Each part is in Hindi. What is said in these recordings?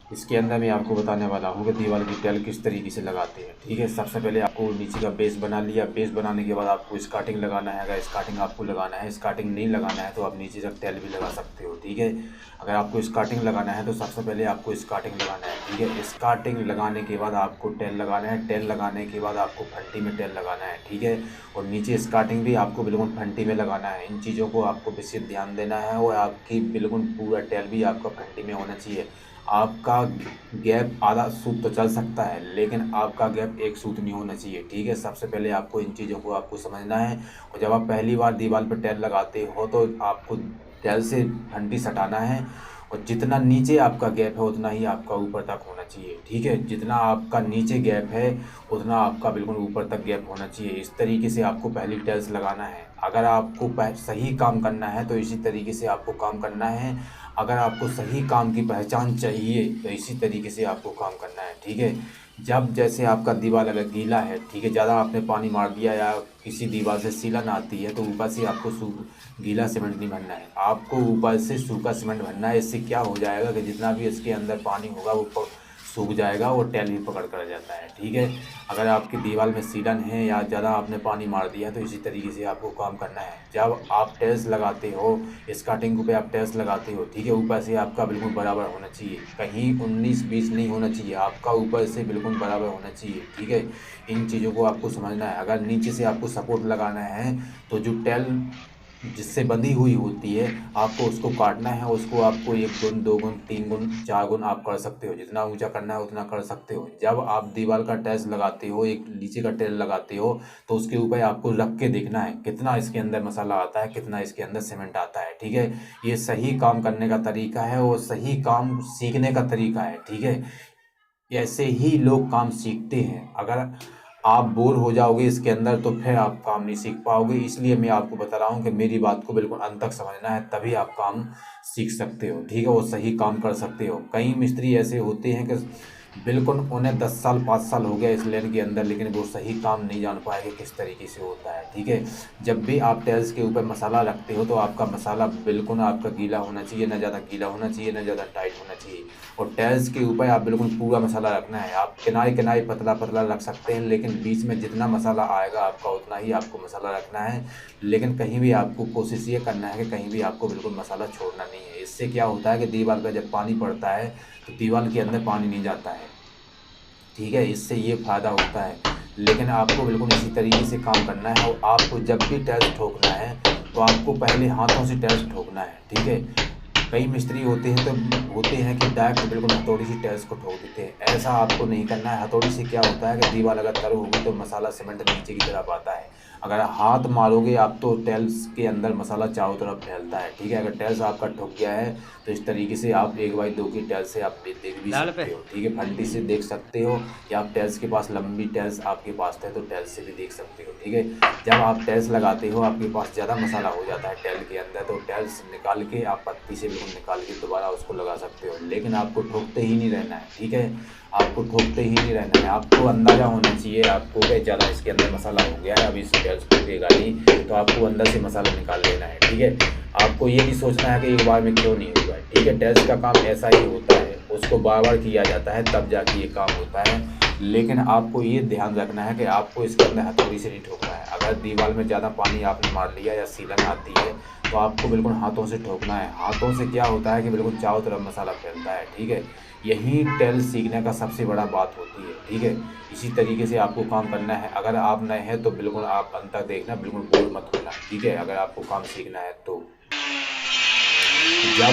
इसके अंदर मैं आपको बताने वाला हूँ कि दीवार की टाइल किस तरीके से लगाते हैं। ठीक है, सबसे पहले आपको नीचे का बेस बना लिया। बेस बनाने के बाद आपको स्कार्टिंग लगाना है। अगर स्कार्टिंग आपको लगाना है, स्कार्टिंग नहीं लगाना है तो आप नीचे तक टाइल भी लगा सकते हो। ठीक है, अगर आपको स्कार्टिंग लगाना है तो सबसे पहले आपको स्कार्टिंग लगाना है। ठीक है, स्कार्टिंग लगाने के बाद आपको टाइल लगाना है। टाइल लगाने के बाद आपको फंटी में टाइल लगाना है। ठीक है, और नीचे स्कार्टिंग भी आपको बिल्कुल फंटी में लगाना है। इन चीज़ों को आपको विशेष ध्यान देना है और आपकी बिल्कुल पूरा टाइल भी आपका फंटी में होना चाहिए। आपका गैप आधा सूत तो चल सकता है, लेकिन आपका गैप एक सूत नहीं होना चाहिए। ठीक है, सबसे पहले आपको इन चीज़ों को आपको समझना है। और जब आप पहली बार दीवार पर टाइल लगाते हो तो आपको टाइल से फंटी सटाना है और जितना नीचे आपका गैप है उतना ही आपका ऊपर तक होना चाहिए। ठीक है, जितना आपका नीचे गैप है उतना आपका बिल्कुल ऊपर तक गैप होना चाहिए। इस तरीके से आपको पहली टाइल्स लगाना है। अगर आपको सही काम करना है तो इसी तरीके से आपको काम करना है। अगर आपको सही काम की पहचान चाहिए तो इसी तरीके से आपको काम करना है। ठीक है, जब जैसे आपका दीवार अगर गीला है, ठीक है, ज़्यादा आपने पानी मार दिया या किसी दीवार से सीलन आती है तो ऊपर से आपको गीला सीमेंट नहीं भरना है, आपको ऊपर से सूखा सीमेंट भरना है। इससे क्या हो जाएगा कि जितना भी इसके अंदर पानी होगा वो सूख जाएगा और टाइल भी पकड़ कर जाता है। ठीक है, अगर आपकी दीवार में सीलन है या ज़्यादा आपने पानी मार दिया तो इसी तरीके से आपको काम करना है। जब आप टाइल्स लगाते हो, स्कार्टिंग पे आप टाइल्स लगाते हो, ठीक है, ऊपर से आपका बिल्कुल बराबर होना चाहिए, कहीं 19-20 नहीं होना चाहिए, आपका ऊपर से बिल्कुल बराबर होना चाहिए। ठीक है, इन चीज़ों को आपको समझना है। अगर नीचे से आपको सपोर्ट लगाना है तो जो टाइल जिससे बंधी हुई होती है आपको उसको काटना है। उसको आपको 1 गुण 2 गुण 3 गुण 4 गुण आप कर सकते हो, जितना ऊंचा करना है उतना कर सकते हो। जब आप दीवार का टाइल्स लगाते हो, एक नीचे का टाइल लगाते हो, तो उसके ऊपर आपको रख के देखना है कितना इसके अंदर मसाला आता है, कितना इसके अंदर सीमेंट आता है। ठीक है, ये सही काम करने का तरीका है और सही काम सीखने का तरीका है। ठीक है, ऐसे ही लोग काम सीखते हैं। अगर आप बोर हो जाओगे इसके अंदर तो फिर आप काम नहीं सीख पाओगे। इसलिए मैं आपको बता रहा हूँ कि मेरी बात को बिल्कुल अंत तक समझना है, तभी आप काम सीख सकते हो। ठीक है, वो सही काम कर सकते हो। कई मिस्त्री ऐसे होते हैं कि बिल्कुल उन्हें 10 साल 5 साल हो गया इस लाइन के अंदर, लेकिन वो सही काम नहीं जान पाए कि किस तरीके से होता है। ठीक है, जब भी आप टाइल्स के ऊपर मसाला रखते हो तो आपका मसाला बिल्कुल आपका गीला होना चाहिए, ना ज़्यादा गीला होना चाहिए ना ज़्यादा टाइट होना चाहिए। और टाइल्स के ऊपर आप बिल्कुल पूरा मसाला रखना है। आप किनारे किनारे पतला पतला रख सकते हैं, लेकिन बीच में जितना मसाला आएगा आपका उतना ही आपको मसाला रखना है। लेकिन कहीं भी आपको कोशिश ये करना है कि कहीं भी आपको बिल्कुल मसाला छोड़ना नहीं है। इससे क्या होता है कि दीवार पर जब पानी पड़ता है तो दीवार के अंदर पानी नहीं जाता है। ठीक है, इससे ये फ़ायदा होता है। लेकिन आपको बिल्कुल इसी तरीके से काम करना है। और आपको जब भी टाइल्स ठोकना है तो आपको पहले हाथों से टाइल्स ठोकना है। ठीक है, कई मिस्त्री होते हैं कि डायरेक्ट बिल्कुल हथौड़ी से टाइल्स को ठोक देते हैं। ऐसा आपको नहीं करना है। हथौड़ी से क्या होता है कि दीवार अगर तर होगी तो मसाला सीमेंट नीचे की तरफ आता है। अगर हाथ मारोगे आप तो टाइल्स के अंदर मसाला चारों तरफ फैलता है। ठीक है, अगर टाइल्स आपका ठुक गया है तो इस तरीके से आप 1/2 की टाइल्स से आप देख भी दाल पे। सकते हो। ठीक है, फंटी से देख सकते हो या आप टाइल्स के पास लंबी टाइल्स आपके पास है तो टाइल्स से भी देख सकते हो। ठीक है, जब आप टाइल्स लगाते हो आपके पास ज़्यादा मसाला हो जाता है टाइल के अंदर तो टाइल्स निकाल के आप पत्ती से बिल्कुल निकाल के दोबारा उसको लगा सकते हो। लेकिन आपको ठोकते ही नहीं रहना है। ठीक है, आपको ठोकते ही नहीं रहना है। आपको अंदाज़ा होना चाहिए आपको कि ज़्यादा इसके अंदर मसाला हो गया है, अब इस टाइल्स ठोकेगा नहीं, तो आपको अंदर से मसाला निकाल लेना है। ठीक है, आपको ये नहीं सोचना है कि एक बार में क्यों नहीं होगा। ठीक है, टाइल्स का काम ऐसा ही होता है, उसको बार बार किया जाता है तब जाके ये काम होता है। लेकिन आपको ये ध्यान रखना है कि आपको इसके अंदर हथौड़ी से नहीं ठोकना है। अगर दीवार में ज़्यादा पानी आपने मार लिया या सीलन आती है तो आपको बिल्कुल हाथों से ठोकना है। हाथों से क्या होता है कि बिल्कुल चारों तरफ मसाला फैलता है। ठीक है, यही टाइल्स सीखने का सबसे बड़ा बात होती है। ठीक है, इसी तरीके से आपको काम करना है। अगर आप नए हैं तो बिल्कुल आप अंत तक देखना, बिल्कुल बोर मत होना। ठीक है, अगर आपको काम सीखना है तो जब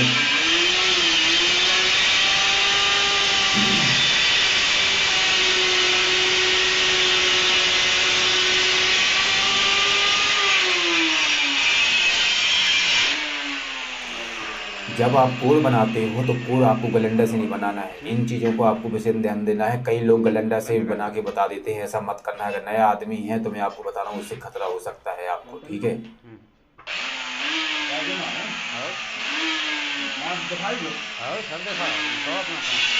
जब आप कोर बनाते हो तो कोर आपको गलेंडर से नहीं बनाना है। इन चीज़ों को आपको विशेष ध्यान देना है। कई लोग गलेंडर से बना के बता देते हैं, ऐसा मत करना है। अगर नया आदमी है तो मैं आपको बता रहा हूँ उससे खतरा हो सकता है आपको। ठीक है, और सब देखा तो अपना काम।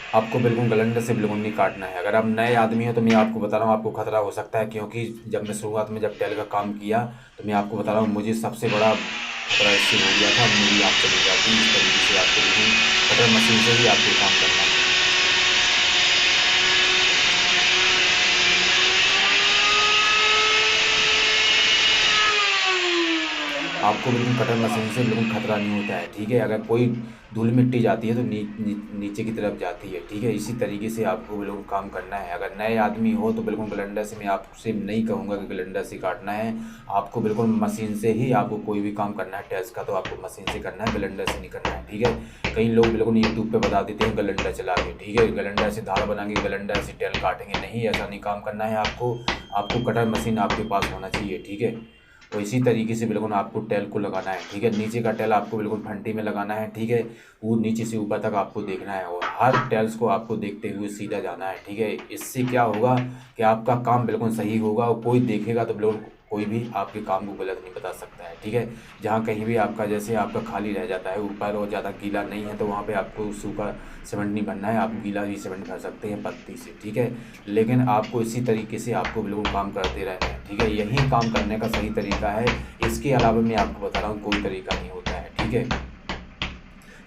आपको बिल्कुल ग्राइंडर से बिल्कुल नहीं काटना है। अगर आप नए आदमी हो तो मैं आपको बता रहा हूँ, आपको खतरा हो सकता है, क्योंकि जब मैं शुरुआत में जब टेल का काम किया तो मैं आपको बता रहा हूँ, मुझे सबसे बड़ा खतरा इससे हो गया था, मेरी आँख चली जाती। इस तरीके से आपको बिल्कुल कटर मशीन से ही आपको काम करना है। आपको बिल्कुल कटर मशीन से बिल्कुल खतरा नहीं होता है, ठीक है। अगर कोई धूल मिट्टी जाती है तो नीचे की तरफ जाती है, ठीक है। इसी तरीके से आपको बिल्कुल काम करना है। अगर नए आदमी हो तो बिल्कुल ग्राइंडर से, मैं आपसे नहीं कहूँगा कि ग्राइंडर से काटना है, आपको बिल्कुल मशीन से ही आपको कोई भी काम करना है टेल्स का, तो आपको मशीन से करना है, ग्राइंडर से नहीं करना है, ठीक है। कई लोग बिल्कुल यूट्यूब पे बता देते हैं ग्राइंडर चला के, ठीक है, ग्राइंडर से धार बनाएंगे, ग्राइंडर से टेल काटेंगे। नहीं, ऐसा नहीं काम करना है आपको कटर मशीन आपके पास होना चाहिए, ठीक है। तो इसी तरीके से बिल्कुल आपको टेल को लगाना है, ठीक है। नीचे का टेल आपको बिल्कुल फंटी में लगाना है, ठीक है। वो नीचे से ऊपर तक आपको देखना है और हर टेल्स को आपको देखते हुए सीधा जाना है, ठीक है। इससे क्या होगा कि आपका काम बिल्कुल सही होगा और कोई देखेगा तो बिल्कुल कोई भी आपके काम को गलत नहीं बता सकता है, ठीक है। जहाँ कहीं भी आपका जैसे आपका खाली रह जाता है ऊपर और ज़्यादा गीला नहीं है तो वहाँ पे आपको सूखा सीमेंट नहीं भरना है, आप गीला भी सीमेंट भर सकते हैं पत्ती से, ठीक है। लेकिन आपको इसी तरीके से आपको बिल्कुल काम करते रहना है, ठीक है। यही काम करने का सही तरीका है। इसके अलावा मैं आपको बता रहा हूँ कोई तरीका नहीं होता है, ठीक है।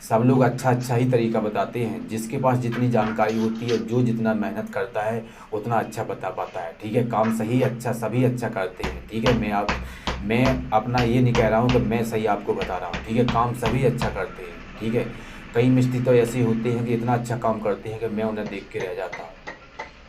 सब लोग अच्छा ही तरीका बताते हैं, जिसके पास जितनी जानकारी होती है, जो जितना मेहनत करता है उतना अच्छा बता पाता है, ठीक है। काम सही अच्छा सभी अच्छा करते हैं, ठीक है। मैं अपना ये नहीं कह रहा हूँ कि मैं सही आपको बता रहा हूँ, ठीक है। काम सभी अच्छा करते हैं, ठीक है। कई मिस्त्री तो ऐसे होते हैं कि इतना अच्छा काम करते हैं कि मैं उन्हें देख के रह जाता हूँ,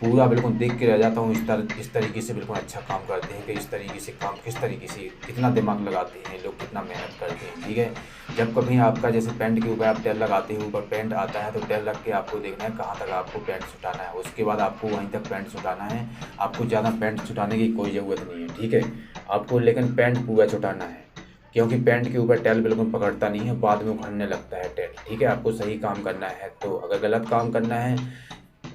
पूरा बिल्कुल देख के रह जाता हूँ। इस तरीके से बिल्कुल अच्छा काम करते हैं कि इस तरीके से काम किस तरीके से कितना दिमाग लगाते हैं लोग, कितना मेहनत करते हैं, ठीक है। जब कभी आपका जैसे पैंट के ऊपर आप टेल लगाते हैं, ऊपर पैंट आता है तो टेल रख के आपको देखना है कहाँ तक आपको पैंट छुटाना है, उसके बाद आपको वहीं तक पैंट छुटाना है। आपको ज़्यादा पैंट छुटाने की कोई ज़रूरत नहीं है, ठीक है। आपको लेकिन पैंट पूरा छुटाना है, क्योंकि पैंट के ऊपर टेल बिल्कुल पकड़ता नहीं है, बाद में उखड़ने लगता है टेल, ठीक है। आपको सही काम करना है तो अगर गलत काम करना है,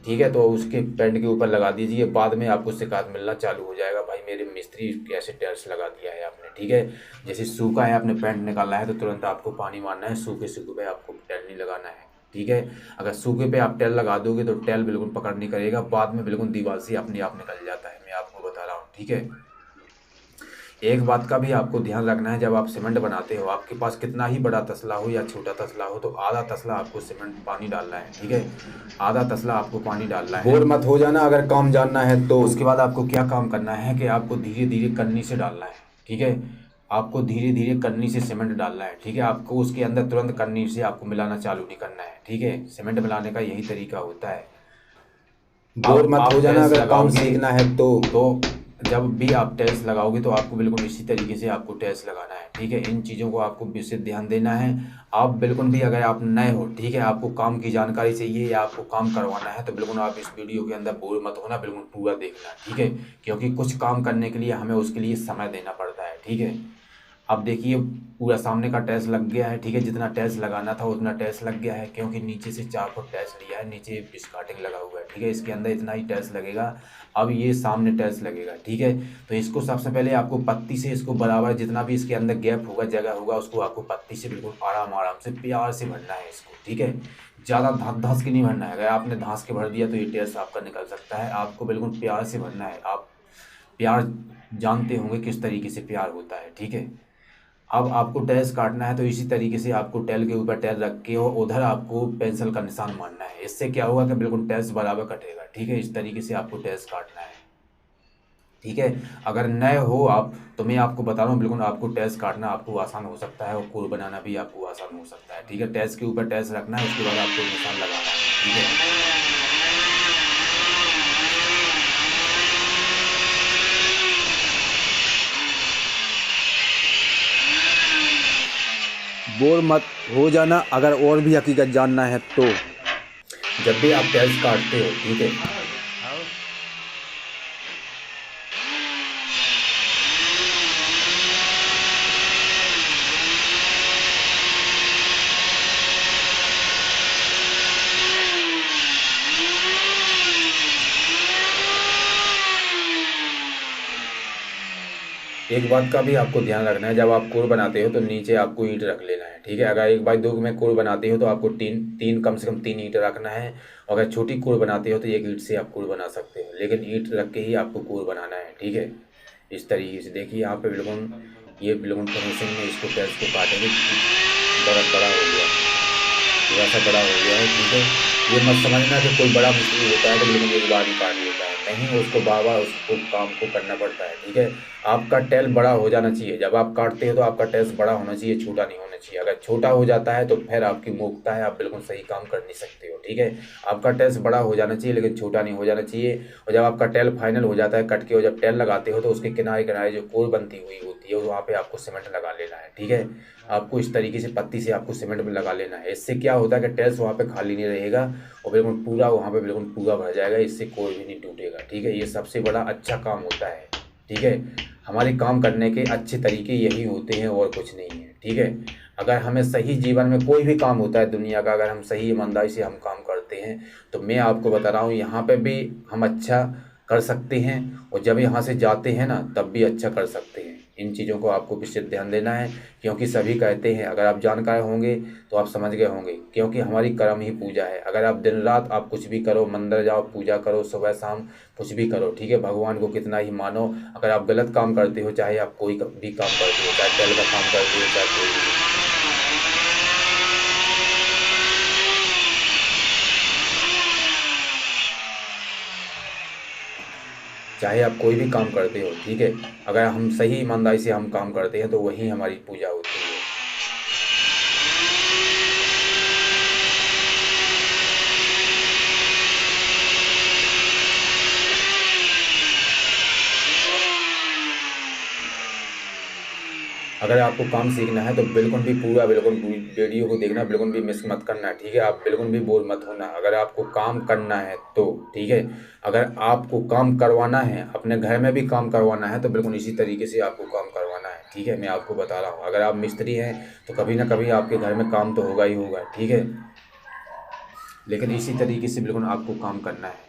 ठीक है, तो उसके पैंट के ऊपर लगा दीजिए, बाद में आपको शिकायत मिलना चालू हो जाएगा, भाई मेरे मिस्त्री कैसे टेल्स लगा दिया है आपने, ठीक है। जैसे सूखा है आपने पैंट निकाला है तो तुरंत आपको पानी मारना है, सूखे पे आपको टेल नहीं लगाना है, ठीक है। अगर सूखे पे आप टेल लगा दोगे तो टेल बिल्कुल पकड़ नहीं करेगा, बाद में बिल्कुल दीवार से अपने आप निकल जाता है, मैं आपको बता रहा हूँ, ठीक है। एक बात का भी आपको ध्यान रखना है, जब आप सीमेंट बनाते हो, आपके पास कितना ही बड़ा तसला हो या छोटा तसला हो, तो आधा तसला आपको सीमेंट पानी डालना है, ठीक है। आधा तसला आपको पानी डालना है। बोर मत हो जाना अगर काम जानना है तो। उसके बाद आपको क्या काम करना है कि आपको धीरे धीरे कन्नी से डालना है, ठीक है। आपको धीरे धीरे कन्नी से सीमेंट डालना है, ठीक है। आपको उसके अंदर तुरंत कन्नी से आपको मिलाना चालू नहीं करना है, ठीक है। सीमेंट मिलाने का यही तरीका होता है। बोर मत हो जाना अगर काम सीखना है तो जब भी आप टेल्स लगाओगे तो आपको बिल्कुल इसी तरीके से आपको टेल्स लगाना है, ठीक है। इन चीज़ों को आपको विशेष ध्यान देना है। आप बिल्कुल भी अगर आप नए हो, ठीक है, आपको काम की जानकारी चाहिए या आपको काम करवाना है तो बिल्कुल आप इस वीडियो के अंदर बोर मत होना, बिल्कुल पूरा देखना, ठीक है। क्योंकि कुछ काम करने के लिए हमें उसके लिए समय देना पड़ता है, ठीक है। अब देखिए पूरा सामने का टैक्स लग गया है, ठीक है। जितना टैक्स लगाना था उतना टैक्स लग गया है, क्योंकि नीचे से 4 फुट टैक्स लिया है, नीचे स्कार्टिंग लगा हुआ है, ठीक है। इसके अंदर इतना ही टैक्स लगेगा। अब ये सामने टैक्स लगेगा, ठीक है। तो इसको सबसे पहले आपको पत्ती से इसको बराबर जितना भी इसके अंदर गैप होगा, जगह होगा, उसको आपको पत्ती से बिल्कुल आराम से प्यार से भरना है इसको, ठीक है। ज़्यादा धंस के नहीं भरना है। अगर आपने धंस के भर दिया तो ये टैक्स आपका निकल सकता है। आपको बिल्कुल प्यार से भरना है। आप प्यार जानते होंगे किस तरीके से प्यार होता है, ठीक है। अब आपको टैल्स काटना है तो इसी तरीके से आपको टेल के ऊपर टेल रख के और उधर आपको पेंसिल का निशान मारना है। इससे क्या होगा कि बिल्कुल टैल्स बराबर कटेगा, ठीक है। इस तरीके से आपको टैल्स काटना है, ठीक है। अगर नए हो आप तो मैं आपको बता रहा हूँ, बिल्कुल आपको टैल्स काटना आपको आसान हो सकता है और कोर बनाना भी आपको आसान हो सकता है, ठीक है। टैल्स के ऊपर टैल्स रखना है, उसके बाद आपको निशान लगाना है, ठीक है। बोर मत हो जाना अगर और भी हकीकत जानना है तो। जब भी आप टैल्स काटते हो, ठीक है, आओ। एक बात का भी आपको ध्यान रखना है, जब आप कोर बनाते हो तो नीचे आपको ईंट रख लेना है, ठीक है। अगर 1x2 में कोर बनाते हो तो आपको तीन कम से कम 3 ईंट रखना है, और अगर छोटी कोर बनाते हो तो 1 ईंट से आप कोर बना सकते हो, लेकिन ईंट रख के ही आपको कोर बनाना है, ठीक है। इस तरीके से देखिए यहाँ पे बिल्कुल ये बिल्कुल फिनिशिंग में इसको टाइल्स को काटेंगे, बड़ा हो गया, थोड़ा सा बड़ा हो गया है, ठीक है। ये मत समझना कि कोई बड़ा मिस्त्री होता है तो बिल्कुल एक बार ही काट लेता है, नहीं, उसको बार बार उसको काम को करना पड़ता है, ठीक है। आपका टेल बड़ा हो जाना चाहिए, जब आप काटते हो तो आपका टेल्स बड़ा होना चाहिए, छोटा नहीं होना चाहिए। अगर छोटा हो जाता है तो फिर आपकी मूर्खता है, आप बिल्कुल सही काम कर नहीं सकते हो, ठीक है। आपका टेल्स बड़ा हो जाना चाहिए लेकिन छोटा नहीं हो जाना चाहिए। और जब आपका टेल फाइनल हो जाता है कट के, और जब टेल लगाते हो तो उसके किनारे किनारे जो कोर बनती हुई होती है वहाँ पे आपको सीमेंट लगा लेना है, ठीक है। आपको इस तरीके से पत्ती से आपको सीमेंट में लगा लेना है। इससे क्या होता है कि टेल्स वहाँ पे खाली नहीं रहेगा और बिल्कुल पूरा वहाँ पे बिल्कुल पूरा भर जाएगा, इससे कोई भी नहीं टूटेगा, ठीक है। ये सबसे बड़ा अच्छा काम होता है, ठीक है। हमारे काम करने के अच्छे तरीके यही होते हैं और कुछ नहीं है, ठीक है। अगर हमें सही जीवन में कोई भी काम होता है दुनिया का, अगर हम सही ईमानदारी से हम काम करते हैं तो मैं आपको बता रहा हूँ यहाँ पे भी हम अच्छा कर सकते हैं, और जब यहाँ से जाते हैं ना तब भी अच्छा कर सकते हैं। इन चीज़ों को आपको विशेष ध्यान देना है, क्योंकि सभी कहते हैं, अगर आप जानकार होंगे तो आप समझ गए होंगे, क्योंकि हमारी कर्म ही पूजा है। अगर आप दिन रात आप कुछ भी करो, मंदिर जाओ, पूजा करो, सुबह शाम कुछ भी करो, ठीक है, भगवान को कितना ही मानो, अगर आप गलत काम करते हो, चाहे आप कोई भी काम करते हो, चाहे तेल का काम करते हो, चाहे कोई भी, चाहे आप कोई भी काम करते हो, ठीक है, अगर हम सही ईमानदारी से हम काम करते हैं तो वही हमारी पूजा होती है। अगर आपको काम सीखना है तो बिल्कुल भी पूरा बिल्कुल वीडियो को देखना, बिल्कुल भी मिस मत करना, ठीक है। आप बिल्कुल भी बोर मत होना, अगर आपको काम करना है तो, ठीक है। अगर आपको काम करवाना है, अपने घर में भी काम करवाना है तो बिल्कुल इसी तरीके से आपको काम करवाना है, ठीक है। मैं आपको बता रहा हूँ, अगर आप मिस्त्री हैं तो कभी ना कभी आपके घर में काम तो होगा ही होगा, ठीक है, लेकिन इसी तरीके से बिल्कुल आपको काम करना है।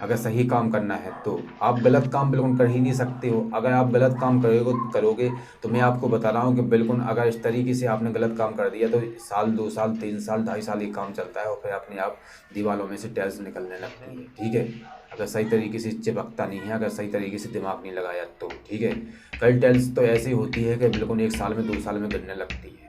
अगर सही काम करना है तो आप गलत काम बिल्कुल कर ही नहीं सकते हो। अगर आप गलत काम करोगे तो मैं आपको बता रहा हूँ कि बिल्कुल अगर इस तरीके से आपने गलत काम कर दिया तो साल 2 साल 3 साल 2.5 साल ये काम चलता है और फिर अपने आप दीवारों में से टाइल्स निकलने लगती है, ठीक है। अगर सही तरीके से चिपकता नहीं है, अगर सही तरीके से दिमाग नहीं लगाया तो, ठीक है। कई टाइल्स तो ऐसी होती है कि बिल्कुल 1 साल में 2 साल में गिरने लगती है।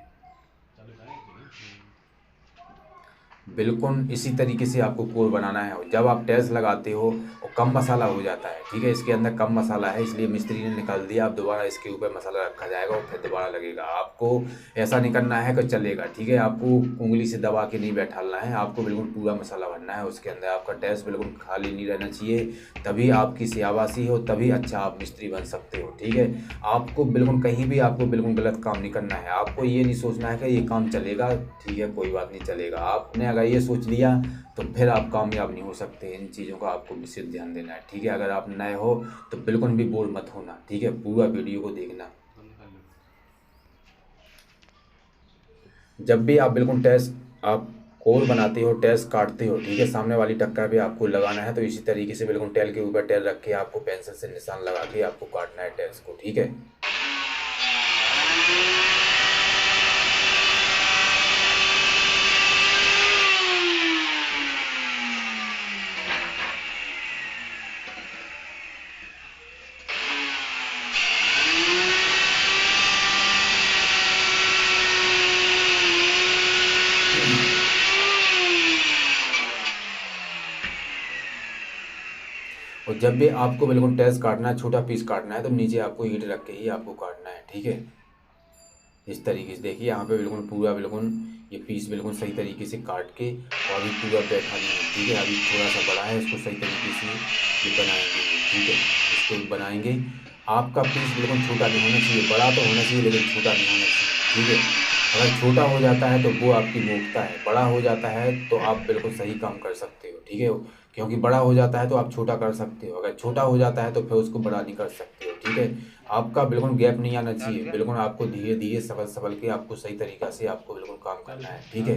बिल्कुल इसी तरीके से आपको कोर बनाना है। जब आप टाइल्स लगाते हो और कम मसाला हो जाता है, ठीक है, इसके अंदर कम मसाला है इसलिए मिस्त्री ने निकाल दिया, अब दोबारा इसके ऊपर मसाला रखा जाएगा और फिर दोबारा लगेगा। आपको ऐसा नहीं करना है कि चलेगा, ठीक है, आपको उंगली से दबा के नहीं बैठाना है, आपको बिल्कुल पूरा मसाला भरना है उसके अंदर। आपका टाइल्स बिल्कुल खाली नहीं रहना चाहिए, तभी आपकी शाबाशी हो, तभी अच्छा आप मिस्त्री बन सकते हो, ठीक है। आपको बिल्कुल कहीं भी आपको बिल्कुल गलत काम नहीं करना है। आपको ये नहीं सोचना है कि ये काम चलेगा, ठीक है, कोई बात नहीं चलेगा। आपने अगर ये सोच लिया तो फिर आप कामयाब नहीं हो सकते। इन चीज़ों का आपको विशेष ध्यान देना है, ठीक है। अगर आप नए हो तो बिल्कुल भी बोर मत होना, ठीक है, पूरा वीडियो को देखना। जब भी आप बिल्कुल टेस्ट आप कोर बनाते हो, टेस्ट काटते हो, ठीक है, सामने वाली टक्कर पे आपको लगाना है, तो इसी तरीके से बिल्कुल टेल के ऊपर टेल रख के आपको पेंसिल से निशान लगा के आपको काटना है टेल्स को, ठीक है। और जब भी आपको बिल्कुल टेस्ट काटना है, छोटा पीस काटना है, तो नीचे आपको ईंट रख के ही आपको काटना है, ठीक है। इस तरीके से देखिए यहाँ पे बिल्कुल पूरा बिल्कुल ये पीस बिल्कुल सही तरीके से काट के, और अभी पूरा बैठा नहीं है, ठीक है, अभी थोड़ा सा बड़ा है, इसको सही तरीके से ये बनाएंगे, ठीक है, इसको बनाएंगे। आपका पीस बिल्कुल छोटा नहीं होना चाहिए, बड़ा तो होना चाहिए लेकिन छोटा नहीं होना चाहिए, ठीक है। अगर छोटा हो जाता है तो वो आपकी मूर्खता है, बड़ा हो जाता है तो आप बिल्कुल सही काम कर सकते हो, ठीक है। क्योंकि बड़ा हो जाता है तो आप छोटा कर सकते हो, अगर छोटा हो जाता है तो फिर उसको बड़ा नहीं कर सकते हो, ठीक है। आपका बिल्कुल गैप नहीं आना चाहिए, बिल्कुल आपको धीरे धीरे संभल संभल के आपको सही तरीक़ा से आपको बिल्कुल काम करना है, ठीक है।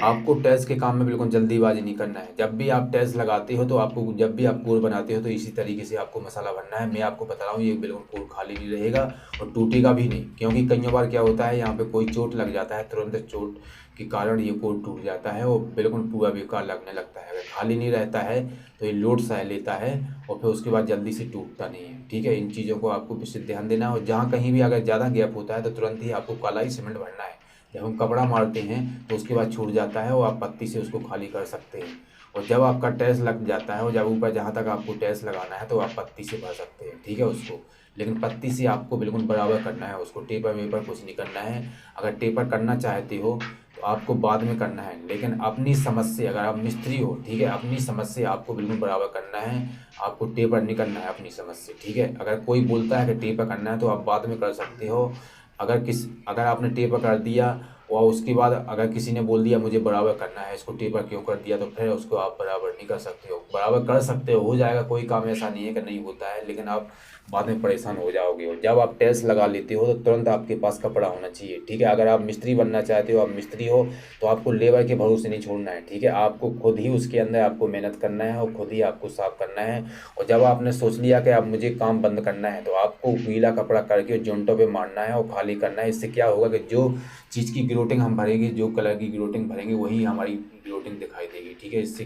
आपको टाइल्स के काम में बिल्कुल जल्दीबाजी नहीं करना है। जब भी आप टाइल्स लगाते हो तो आपको, जब भी आप कोर बनाते हो तो इसी तरीके से आपको मसाला भरना है। मैं आपको बता रहा हूँ, ये बिल्कुल कोर खाली नहीं रहेगा और टूटेगा भी नहीं, क्योंकि कई बार क्या होता है यहाँ पे कोई चोट लग जाता है, तुरंत चोट के कारण ये कोर टूट जाता है और बिल्कुल पूरा बेकार लगने लगता है। अगर खाली नहीं रहता है तो ये लोड सह लेता है और फिर उसके बाद जल्दी से टूटता नहीं है। ठीक है, इन चीज़ों को आपको विशेष ध्यान देना है। और जहाँ कहीं भी अगर ज़्यादा गैप होता है तो तुरंत ही आपको काला ही सीमेंट भरना है। जब हम कपड़ा मारते हैं तो उसके बाद छूट जाता है और आप पत्ती से उसको खाली कर सकते हैं। और जब आपका टाइल्स लग जाता है और जब ऊपर जहाँ तक आपको टाइल्स लगाना है तो आप पत्ती से भर सकते हैं। ठीक है उसको, लेकिन पत्ती से आपको बिल्कुल बराबर करना है उसको, टेपर वेपर कुछ नहीं करना है। अगर टेपर करना चाहते हो तो आपको बाद में करना है, लेकिन अपनी समझ से, अगर आप मिस्त्री हो, ठीक है, अपनी समझ से आपको बिल्कुल बराबर करना है। आपको टेपर नहीं करना है अपनी समझ से। ठीक है, अगर कोई बोलता है कि टेपर करना है तो आप बाद में कर सकते हो। अगर आपने टेपर कर दिया और उसके बाद अगर किसी ने बोल दिया मुझे बराबर करना है, इसको टेपर क्यों कर दिया, तो फिर उसको आप बराबर नहीं कर सकते हो। बराबर कर सकते हो जाएगा, कोई काम ऐसा नहीं है कि नहीं होता है, लेकिन आप बाद में परेशान हो जाओगे। और जब आप टाइल्स लगा लेते हो तो तुरंत आपके पास कपड़ा होना चाहिए। ठीक है, अगर आप मिस्त्री बनना चाहते हो, आप मिस्त्री हो, तो आपको लेबर के भरोसे नहीं छोड़ना है। ठीक है, आपको खुद ही उसके अंदर आपको मेहनत करना है और खुद ही आपको साफ करना है। और जब आपने सोच लिया कि अब मुझे काम बंद करना है तो आपको गीला कपड़ा करके जॉइंटों पे मारना है और खाली करना है। इससे क्या होगा कि जो चीज़ की ग्रोटिंग हम भरेंगे, जो कलर की ग्रोटिंग भरेंगे, वही हमारी ग्रोटिंग दिखाई देगी। ठीक है, इससे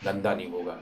गंदा नहीं होगा।